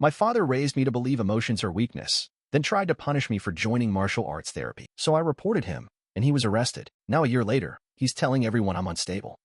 My father raised me to believe emotions are weakness, then tried to punish me for joining martial arts therapy. So I reported him, and he was arrested. Now a year later, he's telling everyone I'm unstable.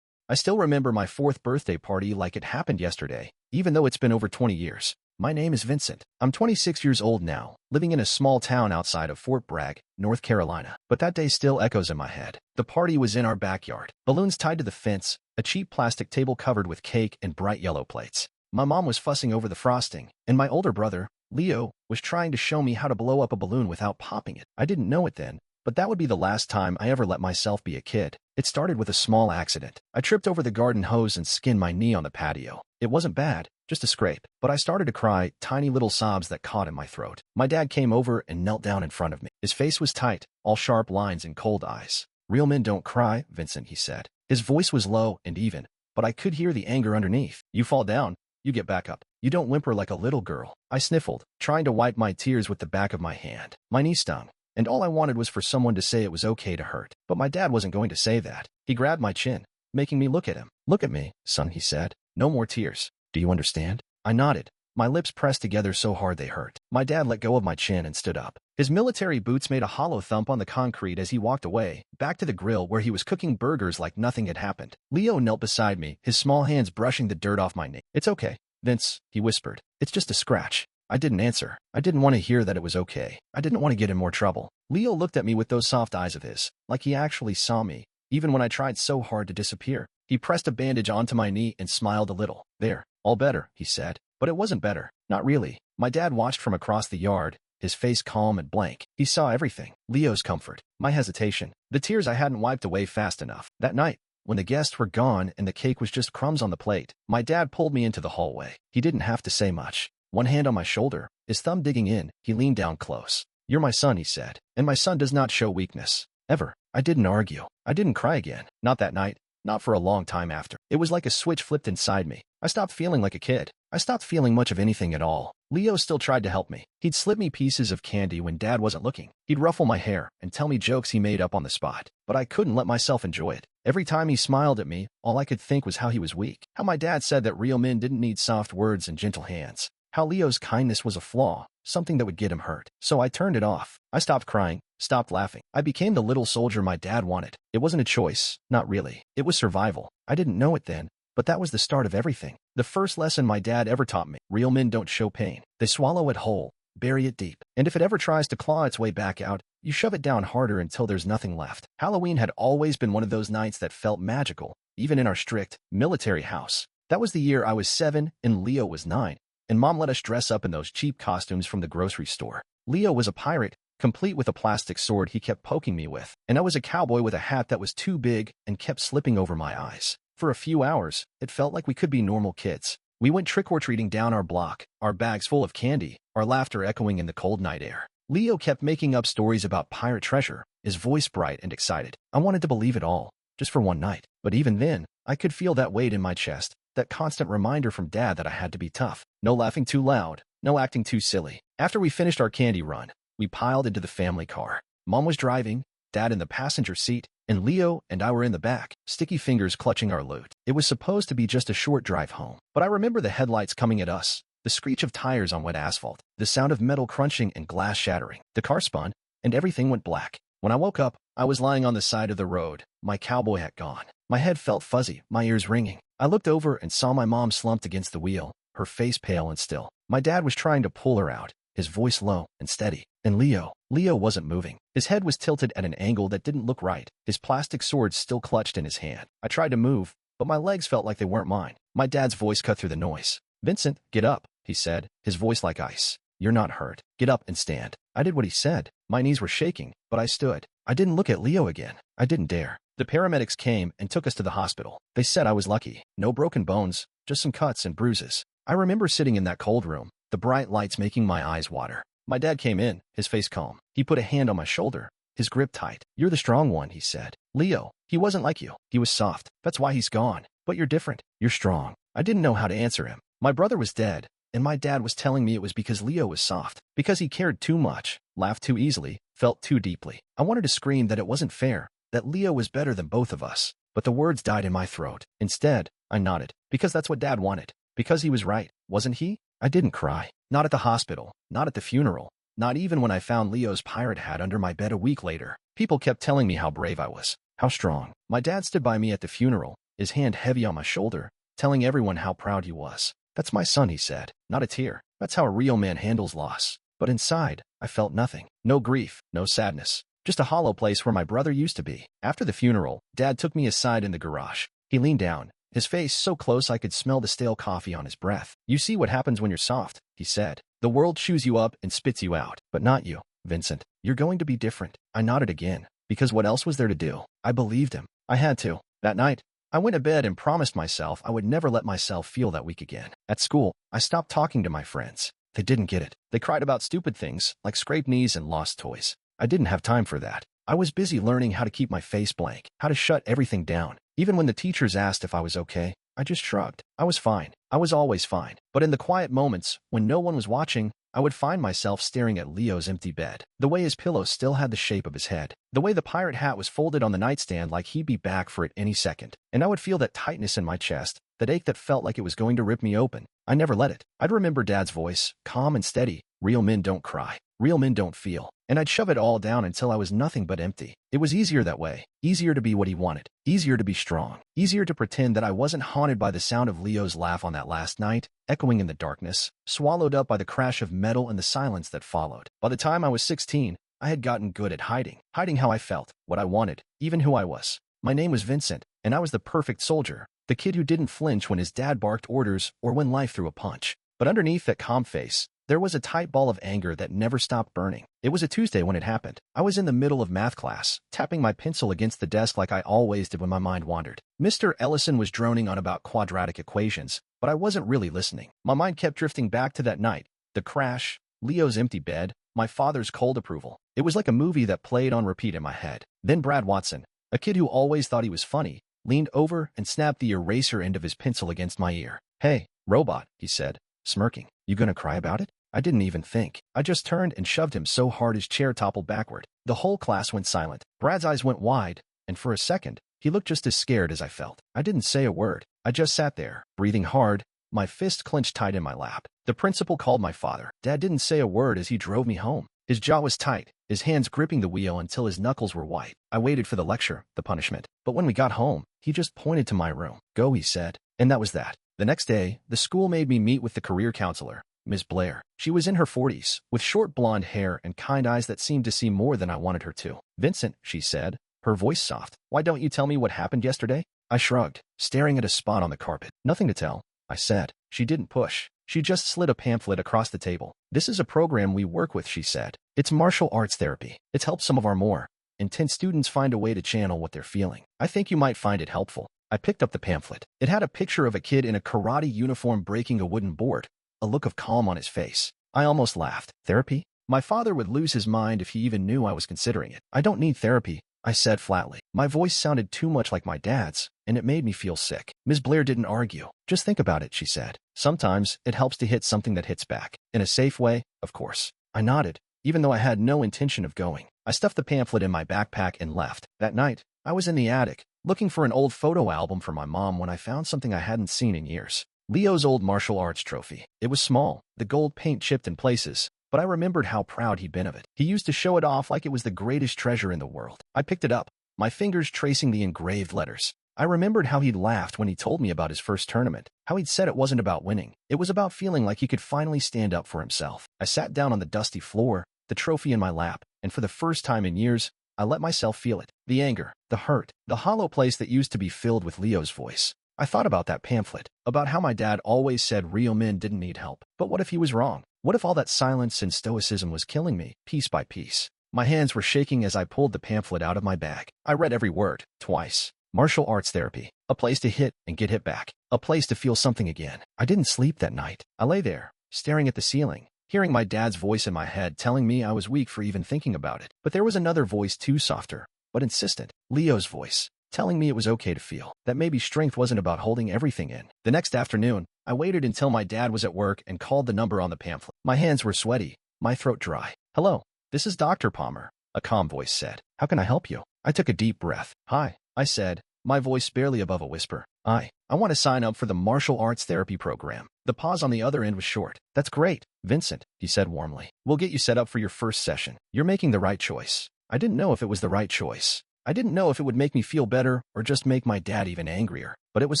I still remember my 4th birthday party like it happened yesterday, even though it's been over 20 years. My name is Vincent. I'm 26 years old now, living in a small town outside of Fort Bragg, North Carolina. But that day still echoes in my head. The party was in our backyard. Balloons tied to the fence, a cheap plastic table covered with cake and bright yellow plates. My mom was fussing over the frosting, and my older brother, Leo, was trying to show me how to blow up a balloon without popping it. I didn't know it then, but that would be the last time I ever let myself be a kid. It started with a small accident. I tripped over the garden hose and skinned my knee on the patio. It wasn't bad, just a scrape, but I started to cry, tiny little sobs that caught in my throat. My dad came over and knelt down in front of me. His face was tight, all sharp lines and cold eyes. "Real men don't cry, Vincent," he said. His voice was low and even, but I could hear the anger underneath. "You fall down, you get back up. You don't whimper like a little girl." I sniffled, trying to wipe my tears with the back of my hand. My knee stung, and all I wanted was for someone to say it was okay to hurt. But my dad wasn't going to say that. He grabbed my chin, making me look at him. "Look at me, son," he said. "No more tears. Do you understand?" I nodded. My lips pressed together so hard they hurt. My dad let go of my chin and stood up. His military boots made a hollow thump on the concrete as he walked away, back to the grill where he was cooking burgers like nothing had happened. Leo knelt beside me, his small hands brushing the dirt off my knee. "It's okay, Vince," he whispered. "It's just a scratch." I didn't answer. I didn't want to hear that it was okay. I didn't want to get in more trouble. Leo looked at me with those soft eyes of his, like he actually saw me, even when I tried so hard to disappear. He pressed a bandage onto my knee and smiled a little. "There, all better," he said. But it wasn't better. Not really. My dad watched from across the yard, his face calm and blank. He saw everything. Leo's comfort, my hesitation, the tears I hadn't wiped away fast enough. That night, when the guests were gone and the cake was just crumbs on the plate, my dad pulled me into the hallway. He didn't have to say much. One hand on my shoulder, his thumb digging in, he leaned down close. "You're my son," he said, "and my son does not show weakness. Ever." I didn't argue. I didn't cry again. Not that night. Not for a long time after. It was like a switch flipped inside me. I stopped feeling like a kid. I stopped feeling much of anything at all. Leo still tried to help me. He'd slip me pieces of candy when Dad wasn't looking. He'd ruffle my hair and tell me jokes he made up on the spot. But I couldn't let myself enjoy it. Every time he smiled at me, all I could think was how he was weak. How my dad said that real men didn't need soft words and gentle hands. How Leo's kindness was a flaw, something that would get him hurt. So I turned it off. I stopped crying, stopped laughing. I became the little soldier my dad wanted. It wasn't a choice, not really. It was survival. I didn't know it then, but that was the start of everything. The first lesson my dad ever taught me. Real men don't show pain. They swallow it whole, bury it deep. And if it ever tries to claw its way back out, you shove it down harder until there's nothing left. Halloween had always been one of those nights that felt magical, even in our strict, military house. That was the year I was 7 and Leo was 9. And Mom let us dress up in those cheap costumes from the grocery store. Leo was a pirate, complete with a plastic sword he kept poking me with, and I was a cowboy with a hat that was too big and kept slipping over my eyes. For a few hours, it felt like we could be normal kids. We went trick-or-treating down our block, our bags full of candy, our laughter echoing in the cold night air. Leo kept making up stories about pirate treasure, his voice bright and excited. I wanted to believe it all, just for one night. But even then, I could feel that weight in my chest, that constant reminder from Dad that I had to be tough. No laughing too loud, no acting too silly. After we finished our candy run, we piled into the family car. Mom was driving, Dad in the passenger seat, and Leo and I were in the back, sticky fingers clutching our loot. It was supposed to be just a short drive home, but I remember the headlights coming at us, the screech of tires on wet asphalt, the sound of metal crunching and glass shattering. The car spun, and everything went black. When I woke up, I was lying on the side of the road, my cowboy hat gone. My head felt fuzzy, my ears ringing. I looked over and saw my mom slumped against the wheel, her face pale and still. My dad was trying to pull her out, his voice low and steady. And Leo wasn't moving. His head was tilted at an angle that didn't look right, his plastic sword still clutched in his hand. I tried to move, but my legs felt like they weren't mine. My dad's voice cut through the noise. "Vincent, get up," he said, his voice like ice. "You're not hurt. Get up and stand." I did what he said. My knees were shaking, but I stood. I didn't look at Leo again. I didn't dare. The paramedics came and took us to the hospital. They said I was lucky. No broken bones, just some cuts and bruises. I remember sitting in that cold room, the bright lights making my eyes water. My dad came in, his face calm. He put a hand on my shoulder, his grip tight. "You're the strong one," he said. "Leo, he wasn't like you. He was soft. That's why he's gone. But you're different. You're strong." I didn't know how to answer him. My brother was dead, and my dad was telling me it was because Leo was soft, because he cared too much, laughed too easily, felt too deeply. I wanted to scream that it wasn't fair, that Leo was better than both of us, but the words died in my throat. Instead, I nodded, because that's what Dad wanted, because he was right, wasn't he? I didn't cry. Not at the hospital, not at the funeral, not even when I found Leo's pirate hat under my bed a week later. People kept telling me how brave I was, how strong. My dad stood by me at the funeral, his hand heavy on my shoulder, telling everyone how proud he was. "That's my son," he said. Not a tear. That's how a real man handles loss. But inside, I felt nothing. No grief, no sadness. Just a hollow place where my brother used to be. After the funeral, Dad took me aside in the garage. He leaned down, his face so close I could smell the stale coffee on his breath. "You see what happens when you're soft," he said. "The world chews you up and spits you out. But not you, Vincent. You're going to be different." I nodded again, because what else was there to do? I believed him. I had to. That night, I went to bed and promised myself I would never let myself feel that weak again. At school, I stopped talking to my friends. They didn't get it. They cried about stupid things, like scraped knees and lost toys. I didn't have time for that. I was busy learning how to keep my face blank, how to shut everything down. Even when the teachers asked if I was okay, I just shrugged. I was fine. I was always fine. But in the quiet moments, when no one was watching, I would find myself staring at Leo's empty bed. The way his pillow still had the shape of his head. The way the pirate hat was folded on the nightstand like he'd be back for it any second. And I would feel that tightness in my chest, that ache that felt like it was going to rip me open. I never let it. I'd remember Dad's voice, calm and steady. "Real men don't cry. Real men don't feel." And I'd shove it all down until I was nothing but empty. It was easier that way. Easier to be what he wanted. Easier to be strong. Easier to pretend that I wasn't haunted by the sound of Leo's laugh on that last night, echoing in the darkness, swallowed up by the crash of metal and the silence that followed. By the time I was 16, I had gotten good at hiding. Hiding how I felt, what I wanted, even who I was. My name was Vincent, and I was the perfect soldier. The kid who didn't flinch when his dad barked orders or when life threw a punch. But underneath that calm face, there was a tight ball of anger that never stopped burning. It was a Tuesday when it happened. I was in the middle of math class, tapping my pencil against the desk like I always did when my mind wandered. Mr. Ellison was droning on about quadratic equations, but I wasn't really listening. My mind kept drifting back to that night, the crash, Leo's empty bed, my father's cold approval. It was like a movie that played on repeat in my head. Then Brad Watson, a kid who always thought he was funny, leaned over and snapped the eraser end of his pencil against my ear. "Hey, robot," he said, smirking. "You gonna cry about it?" I didn't even think. I just turned and shoved him so hard his chair toppled backward. The whole class went silent. Brad's eyes went wide, and for a second, he looked just as scared as I felt. I didn't say a word. I just sat there, breathing hard, my fist clenched tight in my lap. The principal called my father. Dad didn't say a word as he drove me home. His jaw was tight, his hands gripping the wheel until his knuckles were white. I waited for the lecture, the punishment. But when we got home, he just pointed to my room. "Go," he said. And that was that. The next day, the school made me meet with the career counselor, Ms. Blair. She was in her 40s, with short blonde hair and kind eyes that seemed to see more than I wanted her to. "Vincent," she said, her voice soft, "why don't you tell me what happened yesterday?" I shrugged, staring at a spot on the carpet. "Nothing to tell," I said. She didn't push. She just slid a pamphlet across the table. "This is a program we work with," she said. "It's martial arts therapy. It's helped some of our more intense students find a way to channel what they're feeling. I think you might find it helpful." I picked up the pamphlet. It had a picture of a kid in a karate uniform breaking a wooden board, a look of calm on his face. I almost laughed. Therapy? My father would lose his mind if he even knew I was considering it. "I don't need therapy," I said flatly. My voice sounded too much like my dad's, and it made me feel sick. Ms. Blair didn't argue. "Just think about it," she said. "Sometimes it helps to hit something that hits back. In a safe way, of course." I nodded, even though I had no intention of going. I stuffed the pamphlet in my backpack and left. That night, I was in the attic, looking for an old photo album for my mom when I found something I hadn't seen in years. Leo's old martial arts trophy. It was small, the gold paint chipped in places, but I remembered how proud he'd been of it. He used to show it off like it was the greatest treasure in the world. I picked it up, my fingers tracing the engraved letters. I remembered how he'd laughed when he told me about his first tournament, how he'd said it wasn't about winning. It was about feeling like he could finally stand up for himself. I sat down on the dusty floor, the trophy in my lap, and for the first time in years, I let myself feel it. The anger, the hurt, the hollow place that used to be filled with Leo's voice. I thought about that pamphlet, about how my dad always said real men didn't need help. But what if he was wrong? What if all that silence and stoicism was killing me, piece by piece? My hands were shaking as I pulled the pamphlet out of my bag. I read every word, twice. Martial arts therapy. A place to hit and get hit back. A place to feel something again. I didn't sleep that night. I lay there, staring at the ceiling, hearing my dad's voice in my head telling me I was weak for even thinking about it. But there was another voice too, softer, but insistent. Leo's voice, telling me it was okay to feel, that maybe strength wasn't about holding everything in. The next afternoon, I waited until my dad was at work and called the number on the pamphlet. My hands were sweaty, my throat dry. "Hello, this is Dr. Palmer," a calm voice said. "How can I help you?" I took a deep breath. "Hi," I said, my voice barely above a whisper. I want to sign up for the martial arts therapy program. The pause on the other end was short. That's great, Vincent, he said warmly. We'll get you set up for your first session. You're making the right choice. I didn't know if it was the right choice. I didn't know if it would make me feel better or just make my dad even angrier, but it was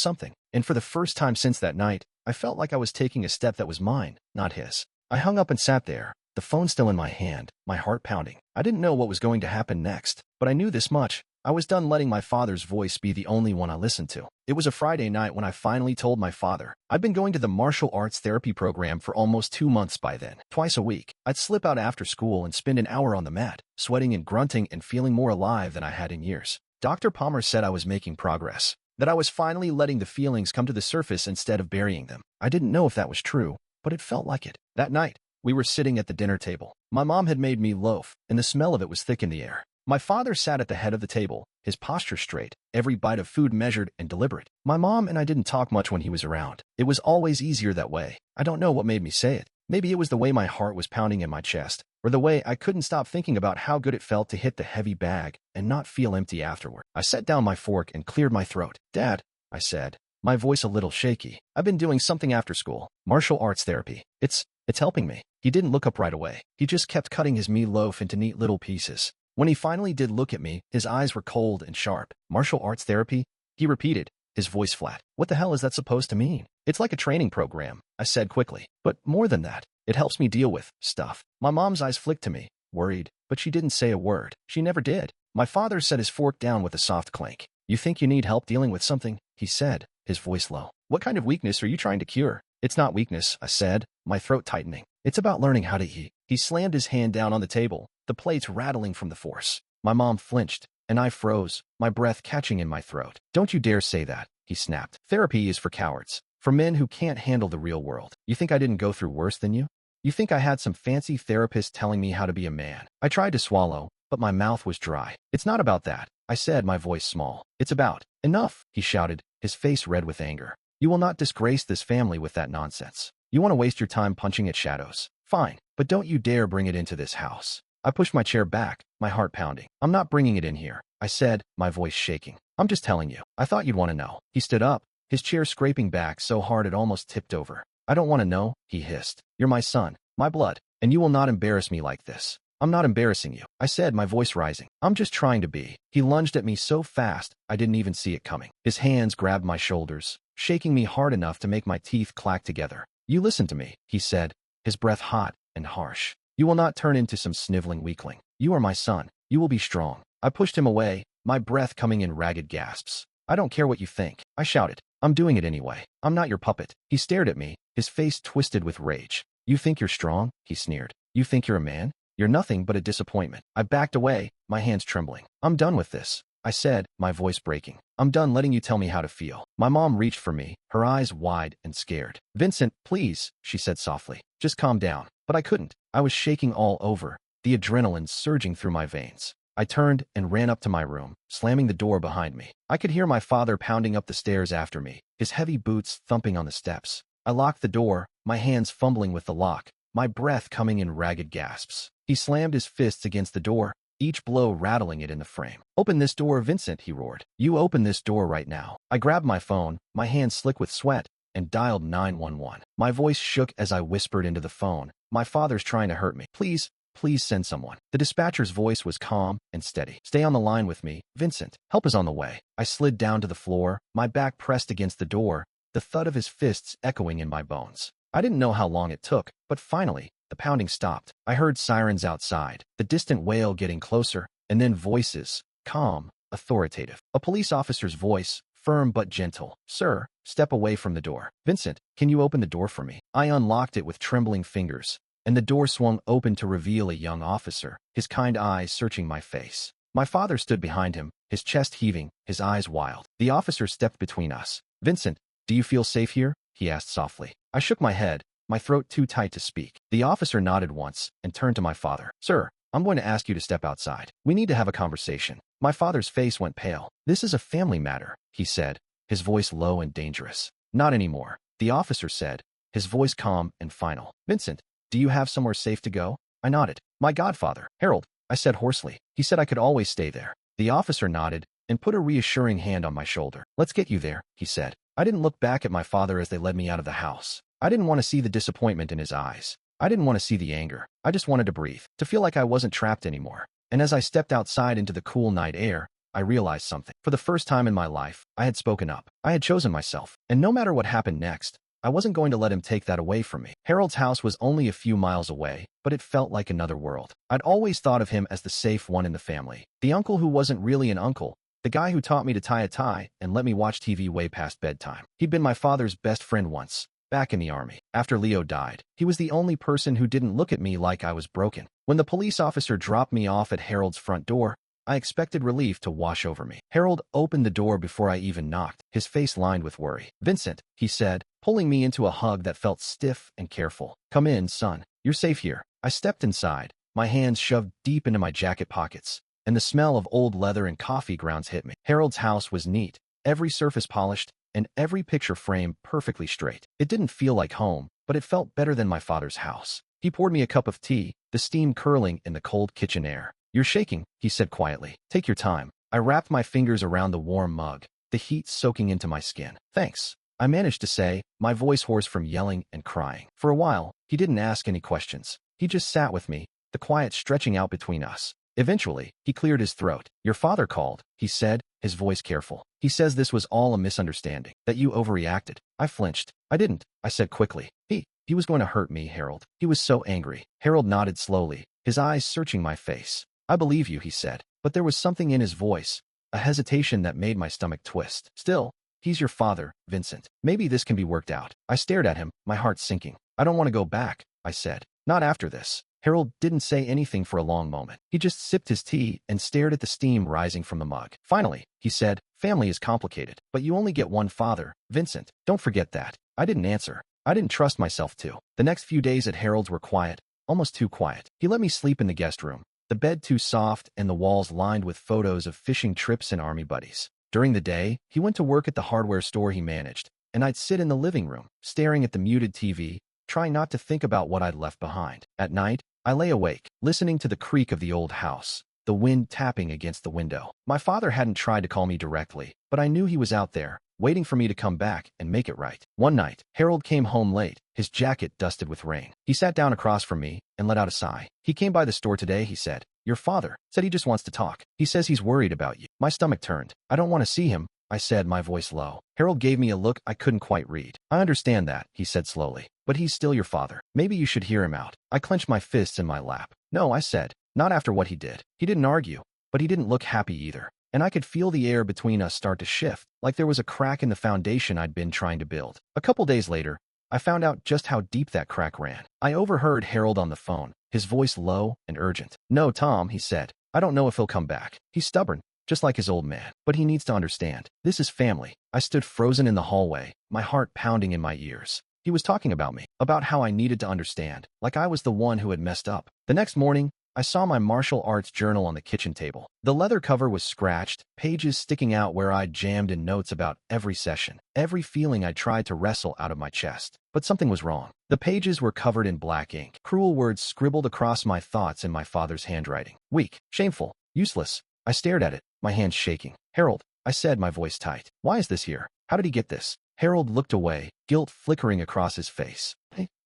something. And for the first time since that night, I felt like I was taking a step that was mine, not his. I hung up and sat there, the phone still in my hand, my heart pounding. I didn't know what was going to happen next, but I knew this much. I was done letting my father's voice be the only one I listened to. It was a Friday night when I finally told my father. I'd been going to the martial arts therapy program for almost 2 months by then. Twice a week, I'd slip out after school and spend an hour on the mat, sweating and grunting and feeling more alive than I had in years. Dr. Palmer said I was making progress, that I was finally letting the feelings come to the surface instead of burying them. I didn't know if that was true, but it felt like it. That night, we were sitting at the dinner table. My mom had made me loaf, and the smell of it was thick in the air. My father sat at the head of the table, his posture straight, every bite of food measured and deliberate. My mom and I didn't talk much when he was around. It was always easier that way. I don't know what made me say it. Maybe it was the way my heart was pounding in my chest, or the way I couldn't stop thinking about how good it felt to hit the heavy bag and not feel empty afterward. I set down my fork and cleared my throat. Dad, I said, my voice a little shaky. I've been doing something after school. Martial arts therapy. It's helping me. He didn't look up right away. He just kept cutting his meatloaf into neat little pieces. When he finally did look at me, his eyes were cold and sharp. Martial arts therapy? He repeated, his voice flat. What the hell is that supposed to mean? It's like a training program, I said quickly. But more than that, it helps me deal with stuff. My mom's eyes flicked to me, worried, but she didn't say a word. She never did. My father set his fork down with a soft clank. You think you need help dealing with something? He said, his voice low. What kind of weakness are you trying to cure? It's not weakness, I said, my throat tightening. It's about learning how to eat. He slammed his hand down on the table, the plates rattling from the force. My mom flinched, and I froze, my breath catching in my throat. Don't you dare say that, he snapped. Therapy is for cowards, for men who can't handle the real world. You think I didn't go through worse than you? You think I had some fancy therapist telling me how to be a man? I tried to swallow, but my mouth was dry. It's not about that, I said, my voice small. It's about, enough, he shouted, his face red with anger. You will not disgrace this family with that nonsense. You want to waste your time punching at shadows? Fine, but don't you dare bring it into this house. I pushed my chair back, my heart pounding. I'm not bringing it in here, I said, my voice shaking. I'm just telling you. I thought you'd want to know. He stood up, his chair scraping back so hard it almost tipped over. I don't want to know, he hissed. You're my son, my blood, and you will not embarrass me like this. I'm not embarrassing you, I said, my voice rising. I'm just trying to be. He lunged at me so fast, I didn't even see it coming. His hands grabbed my shoulders, shaking me hard enough to make my teeth clack together. You listen to me, he said, his breath hot and harsh. You will not turn into some sniveling weakling. You are my son. You will be strong. I pushed him away, my breath coming in ragged gasps. I don't care what you think, I shouted. I'm doing it anyway. I'm not your puppet. He stared at me, his face twisted with rage. You think you're strong? He sneered. You think you're a man? You're nothing but a disappointment. I backed away, my hands trembling. I'm done with this, I said, my voice breaking. I'm done letting you tell me how to feel. My mom reached for me, her eyes wide and scared. Vincent, please, she said softly. Just calm down. But I couldn't. I was shaking all over, the adrenaline surging through my veins. I turned and ran up to my room, slamming the door behind me. I could hear my father pounding up the stairs after me, his heavy boots thumping on the steps. I locked the door, my hands fumbling with the lock, my breath coming in ragged gasps. He slammed his fists against the door, each blow rattling it in the frame. Open this door, Vincent, he roared. You open this door right now. I grabbed my phone, my hands slick with sweat, and dialed 911. My voice shook as I whispered into the phone. My father's trying to hurt me. Please send someone. The dispatcher's voice was calm and steady. Stay on the line with me, Vincent. Help is on the way. I slid down to the floor, my back pressed against the door, the thud of his fists echoing in my bones. I didn't know how long it took, but finally, the pounding stopped. I heard sirens outside, the distant wail getting closer, and then voices, calm, authoritative. A police officer's voice, firm but gentle. Sir, step away from the door. Vincent, can you open the door for me? I unlocked it with trembling fingers, and the door swung open to reveal a young officer, his kind eyes searching my face. My father stood behind him, his chest heaving, his eyes wild. The officer stepped between us. Vincent, do you feel safe here? He asked softly. I shook my head, my throat too tight to speak. The officer nodded once and turned to my father. Sir, I'm going to ask you to step outside. We need to have a conversation. My father's face went pale. This is a family matter, he said, his voice low and dangerous. Not anymore, the officer said, his voice calm and final. Vincent, do you have somewhere safe to go? I nodded. My godfather, Harold, I said hoarsely. He said I could always stay there. The officer nodded, and put a reassuring hand on my shoulder. "Let's get you there," he said. I didn't look back at my father as they led me out of the house. I didn't want to see the disappointment in his eyes. I didn't want to see the anger. I just wanted to breathe, to feel like I wasn't trapped anymore. And as I stepped outside into the cool night air, I realized something. For the first time in my life, I had spoken up. I had chosen myself. And no matter what happened next, I wasn't going to let him take that away from me. Harold's house was only a few miles away, but it felt like another world. I'd always thought of him as the safe one in the family. The uncle who wasn't really an uncle. The guy who taught me to tie a tie and let me watch TV way past bedtime. He'd been my father's best friend once, back in the army. After Leo died, he was the only person who didn't look at me like I was broken. When the police officer dropped me off at Harold's front door, I expected relief to wash over me. Harold opened the door before I even knocked, his face lined with worry. "Vincent," he said, pulling me into a hug that felt stiff and careful. "Come in, son. You're safe here." I stepped inside, my hands shoved deep into my jacket pockets, and the smell of old leather and coffee grounds hit me. Harold's house was neat, every surface polished, and every picture frame perfectly straight. It didn't feel like home, but it felt better than my father's house. He poured me a cup of tea, the steam curling in the cold kitchen air. "You're shaking," he said quietly. "Take your time." I wrapped my fingers around the warm mug, the heat soaking into my skin. "Thanks," I managed to say, my voice hoarse from yelling and crying. For a while, he didn't ask any questions. He just sat with me, the quiet stretching out between us. Eventually, he cleared his throat. "Your father called," he said, his voice careful. "He says this was all a misunderstanding, that you overreacted." I flinched. "I didn't," I said quickly. He was going to hurt me, Harold. He was so angry." Harold nodded slowly, his eyes searching my face. "I believe you," he said, but there was something in his voice, a hesitation that made my stomach twist. "Still, he's your father, Vincent. Maybe this can be worked out." I stared at him, my heart sinking. "I don't want to go back," I said. "Not after this." Harold didn't say anything for a long moment. He just sipped his tea and stared at the steam rising from the mug. Finally, he said, "Family is complicated, but you only get one father, Vincent. Don't forget that." I didn't answer. I didn't trust myself to. The next few days at Harold's were quiet, almost too quiet. He let me sleep in the guest room, the bed too soft and the walls lined with photos of fishing trips and army buddies. During the day, he went to work at the hardware store he managed, and I'd sit in the living room, staring at the muted TV, trying not to think about what I'd left behind. At night, I lay awake, listening to the creak of the old house, the wind tapping against the window. My father hadn't tried to call me directly, but I knew he was out there, waiting for me to come back and make it right. One night, Harold came home late, his jacket dusted with rain. He sat down across from me and let out a sigh. "He came by the store today," he said. "Your father said he just wants to talk. He says he's worried about you." My stomach turned. "I don't want to see him," I said, my voice low. Harold gave me a look I couldn't quite read. "I understand that," he said slowly, "but he's still your father. Maybe you should hear him out." I clenched my fists in my lap. "No," I said, "not after what he did." He didn't argue, but he didn't look happy either. And I could feel the air between us start to shift, like there was a crack in the foundation I'd been trying to build. A couple days later, I found out just how deep that crack ran. I overheard Harold on the phone, his voice low and urgent. "No, Tom," he said. "I don't know if he'll come back. He's stubborn, just like his old man. But he needs to understand. This is family." I stood frozen in the hallway, my heart pounding in my ears. He was talking about me, about how I needed to understand, like I was the one who had messed up. The next morning, I saw my martial arts journal on the kitchen table. The leather cover was scratched, pages sticking out where I'd jammed in notes about every session, every feeling I tried to wrestle out of my chest. But something was wrong. The pages were covered in black ink, cruel words scribbled across my thoughts in my father's handwriting. Weak, shameful, useless. I stared at it, my hands shaking. "Harold," I said, my voice tight. "Why is this here? How did he get this?" Harold looked away, guilt flickering across his face.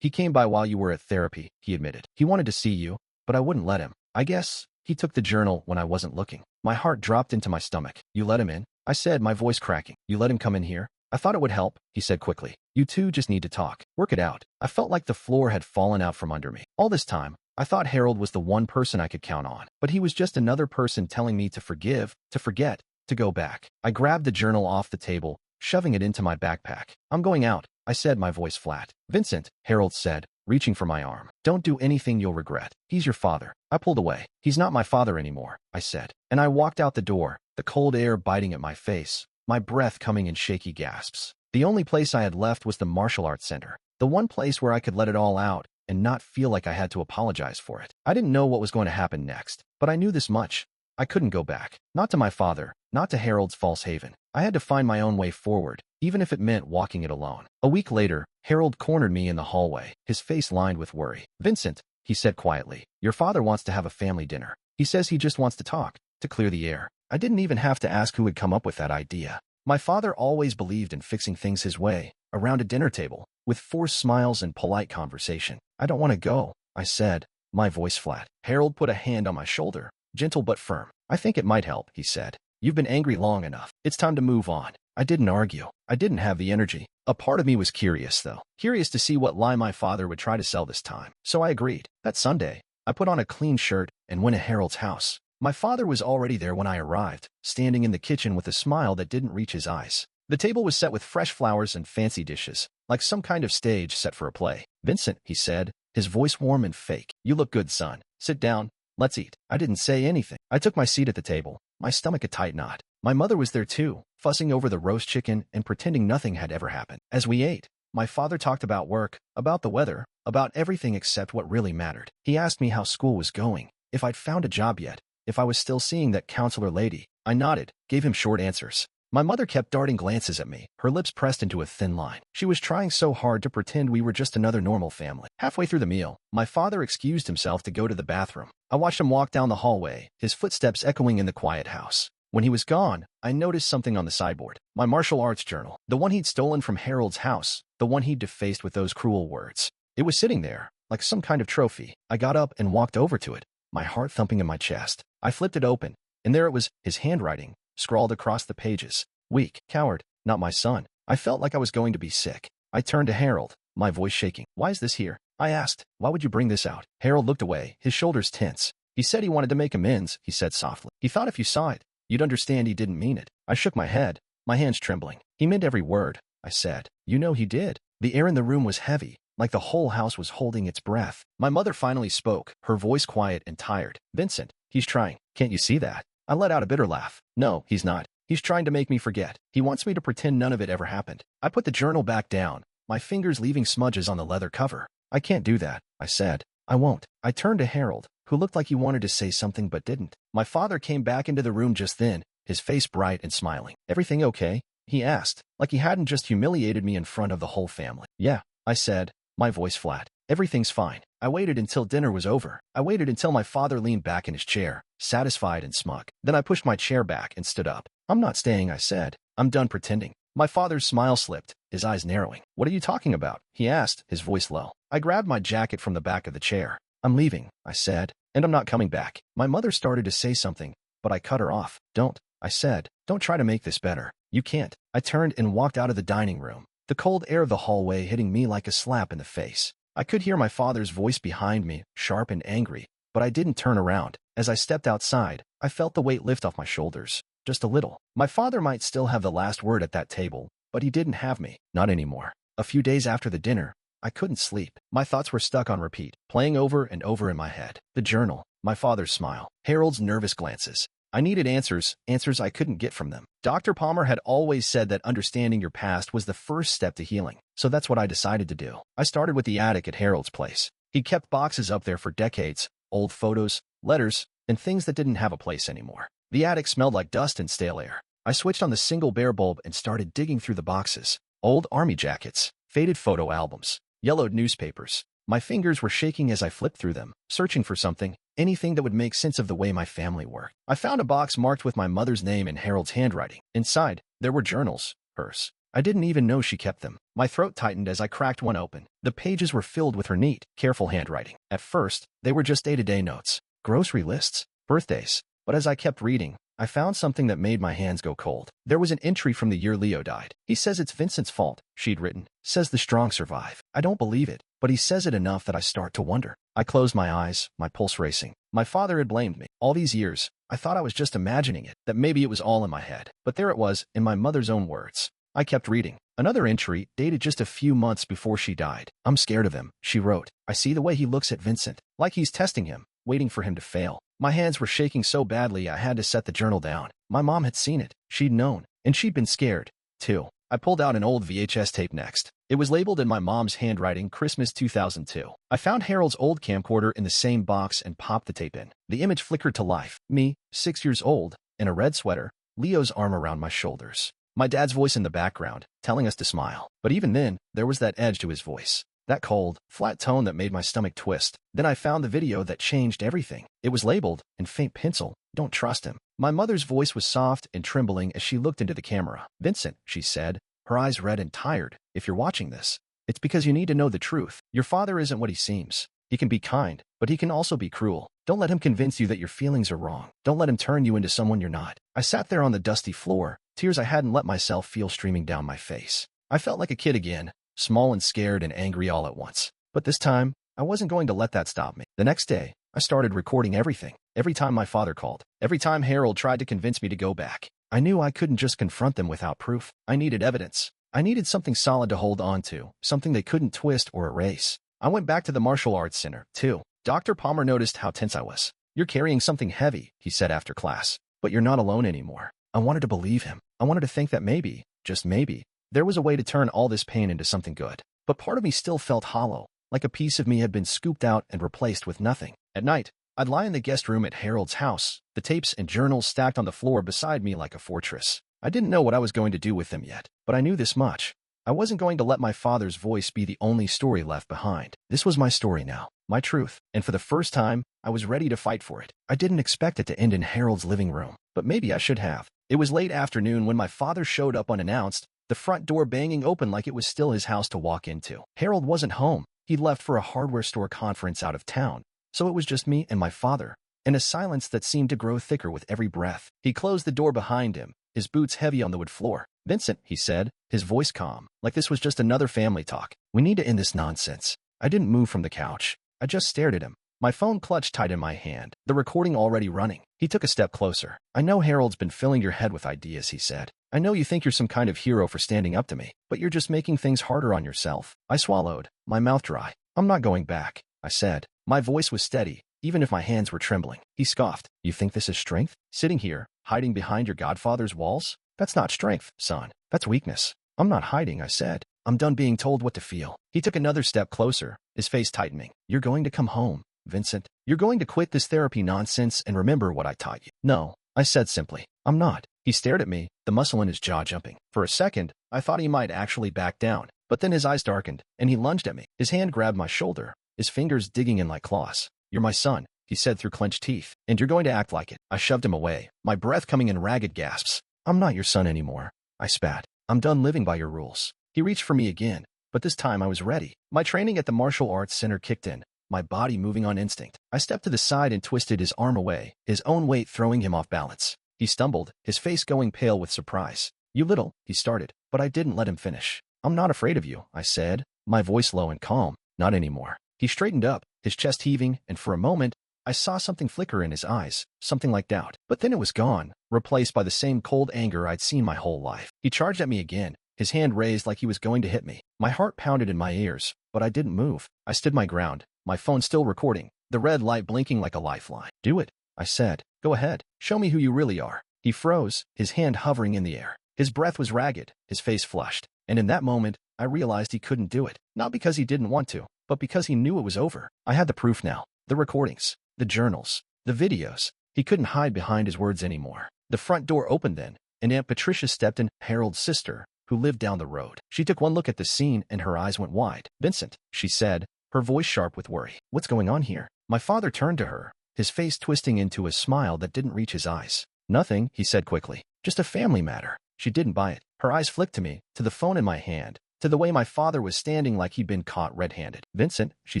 "He came by while you were at therapy," he admitted. "He wanted to see you, but I wouldn't let him. I guess he took the journal when I wasn't looking." My heart dropped into my stomach. "You let him in?" I said, my voice cracking. "You let him come in here?" "I thought it would help," he said quickly. "You two just need to talk. Work it out." I felt like the floor had fallen out from under me. All this time, I thought Harold was the one person I could count on, but he was just another person telling me to forgive, to forget, to go back. I grabbed the journal off the table, shoving it into my backpack. "I'm going out," I said, my voice flat. "Vincent," Harold said, reaching for my arm. "Don't do anything you'll regret. He's your father." I pulled away. "He's not my father anymore," I said. And I walked out the door, the cold air biting at my face, my breath coming in shaky gasps. The only place I had left was the martial arts center, the one place where I could let it all out and not feel like I had to apologize for it. I didn't know what was going to happen next, but I knew this much. I couldn't go back. Not to my father, not to Harold's false haven. I had to find my own way forward, even if it meant walking it alone. A week later, Harold cornered me in the hallway, his face lined with worry. "Vincent," he said quietly, "your father wants to have a family dinner. He says he just wants to talk, to clear the air." I didn't even have to ask who had come up with that idea. My father always believed in fixing things his way, around a dinner table, with forced smiles and polite conversation. I don't want to go, I said, my voice flat. Harold put a hand on my shoulder, gentle but firm. I think it might help, he said. You've been angry long enough. It's time to move on. I didn't argue. I didn't have the energy. A part of me was curious, though. Curious to see what lie my father would try to sell this time. So I agreed. That Sunday, I put on a clean shirt and went to Harold's house. My father was already there when I arrived, standing in the kitchen with a smile that didn't reach his eyes. The table was set with fresh flowers and fancy dishes, like some kind of stage set for a play. Vincent, he said, his voice warm and fake. You look good, son. Sit down. Let's eat. I didn't say anything. I took my seat at the table, my stomach a tight knot. My mother was there too, fussing over the roast chicken and pretending nothing had ever happened. As we ate, my father talked about work, about the weather, about everything except what really mattered. He asked me how school was going, if I'd found a job yet, if I was still seeing that counselor lady. I nodded, gave him short answers. My mother kept darting glances at me, her lips pressed into a thin line. She was trying so hard to pretend we were just another normal family. Halfway through the meal, my father excused himself to go to the bathroom. I watched him walk down the hallway, his footsteps echoing in the quiet house. When he was gone, I noticed something on the sideboard. My martial arts journal, the one he'd stolen from Harold's house, the one he'd defaced with those cruel words. It was sitting there, like some kind of trophy. I got up and walked over to it, my heart thumping in my chest. I flipped it open, and there it was, his handwriting, scrawled across the pages. Weak, coward, not my son. I felt like I was going to be sick. I turned to Harold, my voice shaking. Why is this here? I asked. Why would you bring this out? Harold looked away, his shoulders tense. He said he wanted to make amends, he said softly. He thought if you saw it, you'd understand he didn't mean it. I shook my head, my hands trembling. He meant every word, I said. You know he did. The air in the room was heavy, like the whole house was holding its breath. My mother finally spoke, her voice quiet and tired. Vincent, he's trying. Can't you see that? I let out a bitter laugh. No, he's not. He's trying to make me forget. He wants me to pretend none of it ever happened. I put the journal back down, my fingers leaving smudges on the leather cover. I can't do that, I said. I won't. I turned to Harold, who looked like he wanted to say something but didn't. My father came back into the room just then, his face bright and smiling. Everything okay? He asked, like he hadn't just humiliated me in front of the whole family. Yeah, I said, my voice flat. Everything's fine. I waited until dinner was over. I waited until my father leaned back in his chair, satisfied and smug. Then I pushed my chair back and stood up. I'm not staying, I said. I'm done pretending. My father's smile slipped, his eyes narrowing. What are you talking about? He asked, his voice low. I grabbed my jacket from the back of the chair. I'm leaving, I said, and I'm not coming back. My mother started to say something, but I cut her off. Don't, I said. Don't try to make this better. You can't. I turned and walked out of the dining room, the cold air of the hallway hitting me like a slap in the face. I could hear my father's voice behind me, sharp and angry, but I didn't turn around. As I stepped outside, I felt the weight lift off my shoulders. Just a little. My father might still have the last word at that table, but he didn't have me. Not anymore. A few days after the dinner, I couldn't sleep. My thoughts were stuck on repeat, playing over and over in my head. The journal, my father's smile, Harold's nervous glances. I needed answers I couldn't get from them. Dr. Palmer had always said that understanding your past was the first step to healing, so that's what I decided to do. I started with the attic at Harold's place. He'd kept boxes up there for decades, old photos, letters, and things that didn't have a place anymore. The attic smelled like dust and stale air. I switched on the single bare bulb and started digging through the boxes. Old army jackets, faded photo albums, yellowed newspapers. My fingers were shaking as I flipped through them, searching for something, anything that would make sense of the way my family worked. I found a box marked with my mother's name in Harold's handwriting. Inside, there were journals, hers. I didn't even know she kept them. My throat tightened as I cracked one open. The pages were filled with her neat, careful handwriting. At first, they were just day-to-day notes, grocery lists, birthdays. But as I kept reading, I found something that made my hands go cold. There was an entry from the year Leo died. He says it's Vincent's fault, she'd written. Says the strong survive. I don't believe it, but he says it enough that I start to wonder. I closed my eyes, my pulse racing. My father had blamed me. All these years, I thought I was just imagining it, that maybe it was all in my head. But there it was, in my mother's own words. I kept reading. Another entry, dated just a few months before she died. I'm scared of him, she wrote. I see the way he looks at Vincent, like he's testing him, waiting for him to fail. My hands were shaking so badly I had to set the journal down. My mom had seen it. She'd known. And she'd been scared, too. I pulled out an old VHS tape next. It was labeled in my mom's handwriting, Christmas 2002. I found Harold's old camcorder in the same box and popped the tape in. The image flickered to life. Me, 6 years old, in a red sweater, Leo's arm around my shoulders. My dad's voice in the background, telling us to smile. But even then, there was that edge to his voice. That cold, flat tone that made my stomach twist. Then I found the video that changed everything. It was labeled, in faint pencil, Don't trust him. My mother's voice was soft and trembling as she looked into the camera. "Vincent," she said, her eyes red and tired, "if you're watching this, it's because you need to know the truth. Your father isn't what he seems. He can be kind, but he can also be cruel. Don't let him convince you that your feelings are wrong. Don't let him turn you into someone you're not." I sat there on the dusty floor, tears I hadn't let myself feel streaming down my face. I felt like a kid again, small and scared and angry all at once. But this time, I wasn't going to let that stop me. The next day, I started recording everything. Every time my father called, every time Harold tried to convince me to go back, I knew I couldn't just confront them without proof. I needed evidence. I needed something solid to hold on to, something they couldn't twist or erase. I went back to the martial arts center, too. Dr. Palmer noticed how tense I was. "You're carrying something heavy," he said after class. "But you're not alone anymore." I wanted to believe him. I wanted to think that maybe, just maybe, there was a way to turn all this pain into something good. But part of me still felt hollow, like a piece of me had been scooped out and replaced with nothing. At night, I'd lie in the guest room at Harold's house, the tapes and journals stacked on the floor beside me like a fortress. I didn't know what I was going to do with them yet, but I knew this much. I wasn't going to let my father's voice be the only story left behind. This was my story now, my truth, and for the first time, I was ready to fight for it. I didn't expect it to end in Harold's living room, but maybe I should have. It was late afternoon when my father showed up unannounced, the front door banging open like it was still his house to walk into. Harold wasn't home. He'd left for a hardware store conference out of town, so it was just me and my father, and a silence that seemed to grow thicker with every breath. He closed the door behind him, his boots heavy on the wood floor. "Vincent," he said, his voice calm, like this was just another family talk. "We need to end this nonsense." I didn't move from the couch. I just stared at him, my phone clutched tight in my hand, the recording already running. He took a step closer. "I know Harold's been filling your head with ideas," he said. "I know you think you're some kind of hero for standing up to me, but you're just making things harder on yourself." I swallowed, my mouth dry. "I'm not going back," I said. My voice was steady, even if my hands were trembling. He scoffed. "You think this is strength? Sitting here, hiding behind your godfather's walls? That's not strength, son. That's weakness." "I'm not hiding," I said. "I'm done being told what to feel." He took another step closer, his face tightening. "You're going to come home, Vincent. You're going to quit this therapy nonsense and remember what I taught you." "No," I said simply. "I'm not." He stared at me, the muscle in his jaw jumping. For a second, I thought he might actually back down, but then his eyes darkened, and he lunged at me. His hand grabbed my shoulder, his fingers digging in like claws. "You're my son," he said through clenched teeth, "and you're going to act like it." I shoved him away, my breath coming in ragged gasps. "I'm not your son anymore," I spat. "I'm done living by your rules." He reached for me again, but this time I was ready. My training at the martial arts center kicked in, my body moving on instinct. I stepped to the side and twisted his arm away, his own weight throwing him off balance. He stumbled, his face going pale with surprise. "You little," he started, but I didn't let him finish. "I'm not afraid of you," I said, my voice low and calm. "Not anymore." He straightened up, his chest heaving, and for a moment, I saw something flicker in his eyes, something like doubt. But then it was gone, replaced by the same cold anger I'd seen my whole life. He charged at me again, his hand raised like he was going to hit me. My heart pounded in my ears, but I didn't move. I stood my ground, my phone still recording, the red light blinking like a lifeline. "Do it," I said. "Go ahead. Show me who you really are." He froze, his hand hovering in the air. His breath was ragged, his face flushed, and in that moment, I realized he couldn't do it. Not because he didn't want to, but because he knew it was over. I had the proof now. The recordings, the journals, the videos. He couldn't hide behind his words anymore. The front door opened then, and Aunt Patricia stepped in, Harold's sister, who lived down the road. She took one look at the scene and her eyes went wide. "Vincent," she said, her voice sharp with worry. "What's going on here?" My father turned to her, his face twisting into a smile that didn't reach his eyes. "Nothing," he said quickly. "Just a family matter." She didn't buy it. Her eyes flicked to me, to the phone in my hand, to the way my father was standing like he'd been caught red-handed. "Vincent," she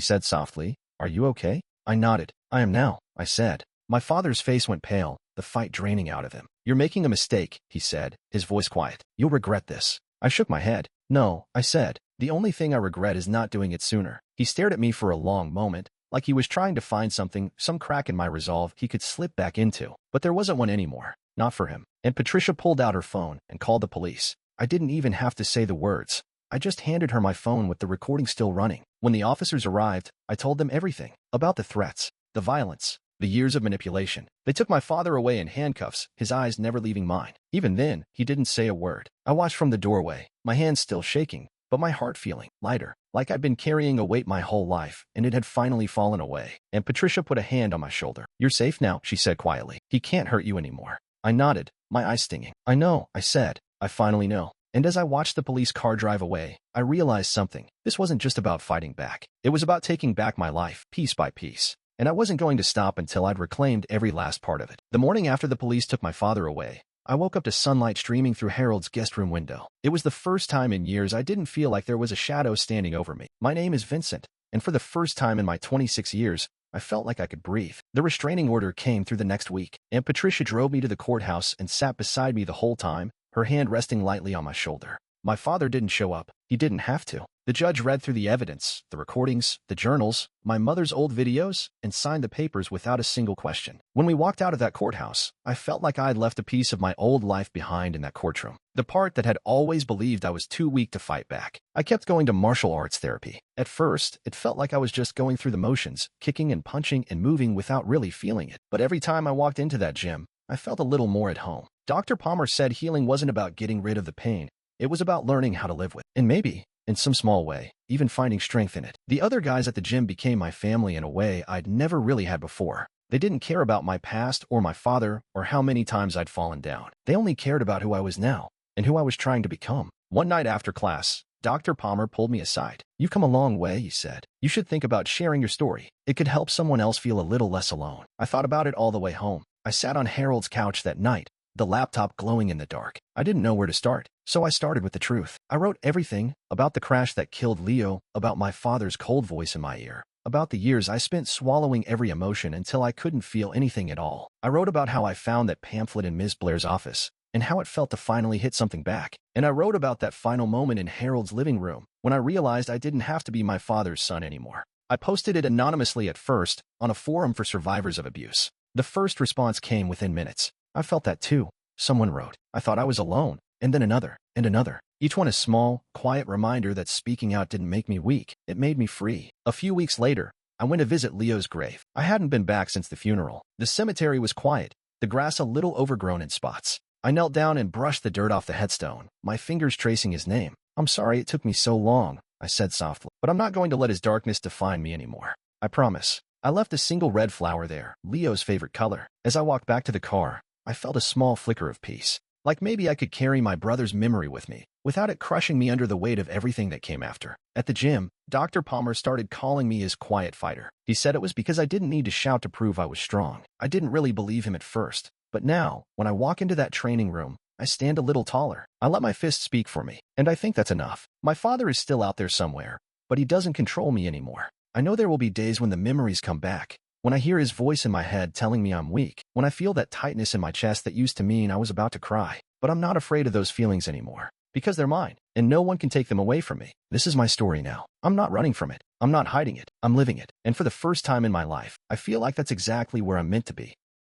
said softly, "are you okay?" I nodded. "I am now," I said. My father's face went pale, the fight draining out of him. "You're making a mistake," he said, his voice quiet. "You'll regret this." I shook my head. "No," I said. "The only thing I regret is not doing it sooner." He stared at me for a long moment, like he was trying to find something, some crack in my resolve he could slip back into. But there wasn't one anymore. Not for him. And Patricia pulled out her phone and called the police. I didn't even have to say the words. I just handed her my phone with the recording still running. When the officers arrived, I told them everything. About the threats, the violence, the years of manipulation. They took my father away in handcuffs, his eyes never leaving mine. Even then, he didn't say a word. I watched from the doorway, my hands still shaking, but my heart feeling lighter, like I'd been carrying a weight my whole life, and it had finally fallen away. And Patricia put a hand on my shoulder. "You're safe now," she said quietly. "He can't hurt you anymore." I nodded, my eyes stinging. "I know," I said. "I finally know." And as I watched the police car drive away, I realized something. This wasn't just about fighting back. It was about taking back my life, piece by piece. and I wasn't going to stop until I'd reclaimed every last part of it. The morning after the police took my father away, I woke up to sunlight streaming through Harold's guest room window. It was the first time in years I didn't feel like there was a shadow standing over me. My name is Vincent, and for the first time in my 26 years, I felt like I could breathe. The restraining order came through the next week. Aunt Patricia drove me to the courthouse and sat beside me the whole time, her hand resting lightly on my shoulder. My father didn't show up. He didn't have to. The judge read through the evidence, the recordings, the journals, my mother's old videos, and signed the papers without a single question. When we walked out of that courthouse, I felt like I had left a piece of my old life behind in that courtroom. The part that had always believed I was too weak to fight back. I kept going to martial arts therapy. At first, it felt like I was just going through the motions, kicking and punching and moving without really feeling it. But every time I walked into that gym, I felt a little more at home. Dr. Palmer said healing wasn't about getting rid of the pain. It was about learning how to live with it. And maybe, in some small way, even finding strength in it. The other guys at the gym became my family in a way I'd never really had before. They didn't care about my past or my father or how many times I'd fallen down. They only cared about who I was now and who I was trying to become. One night after class, Dr. Palmer pulled me aside. "You've come a long way," he said. "You should think about sharing your story. It could help someone else feel a little less alone." I thought about it all the way home. I sat on Harold's couch that night, the laptop glowing in the dark. I didn't know where to start, so I started with the truth. I wrote everything about the crash that killed Leo, about my father's cold voice in my ear, about the years I spent swallowing every emotion until I couldn't feel anything at all. I wrote about how I found that pamphlet in Ms. Blair's office and how it felt to finally hit something back. And I wrote about that final moment in Harold's living room when I realized I didn't have to be my father's son anymore. I posted it anonymously at first on a forum for survivors of abuse. The first response came within minutes. "I felt that too," someone wrote. "I thought I was alone." And then another, and another. Each one a small, quiet reminder that speaking out didn't make me weak. It made me free. A few weeks later, I went to visit Leo's grave. I hadn't been back since the funeral. The cemetery was quiet, the grass a little overgrown in spots. I knelt down and brushed the dirt off the headstone, my fingers tracing his name. "I'm sorry it took me so long," I said softly, "but I'm not going to let his darkness define me anymore. I promise." I left a single red flower there, Leo's favorite color. As I walked back to the car, I felt a small flicker of peace. Like maybe I could carry my brother's memory with me, without it crushing me under the weight of everything that came after. At the gym, Dr. Palmer started calling me his quiet fighter. He said it was because I didn't need to shout to prove I was strong. I didn't really believe him at first, but now, when I walk into that training room, I stand a little taller. I let my fists speak for me, and I think that's enough. My father is still out there somewhere, but he doesn't control me anymore. I know there will be days when the memories come back, when I hear his voice in my head telling me I'm weak, when I feel that tightness in my chest that used to mean I was about to cry. But I'm not afraid of those feelings anymore, because they're mine, and no one can take them away from me. This is my story now. I'm not running from it. I'm not hiding it. I'm living it. And for the first time in my life, I feel like that's exactly where I'm meant to be.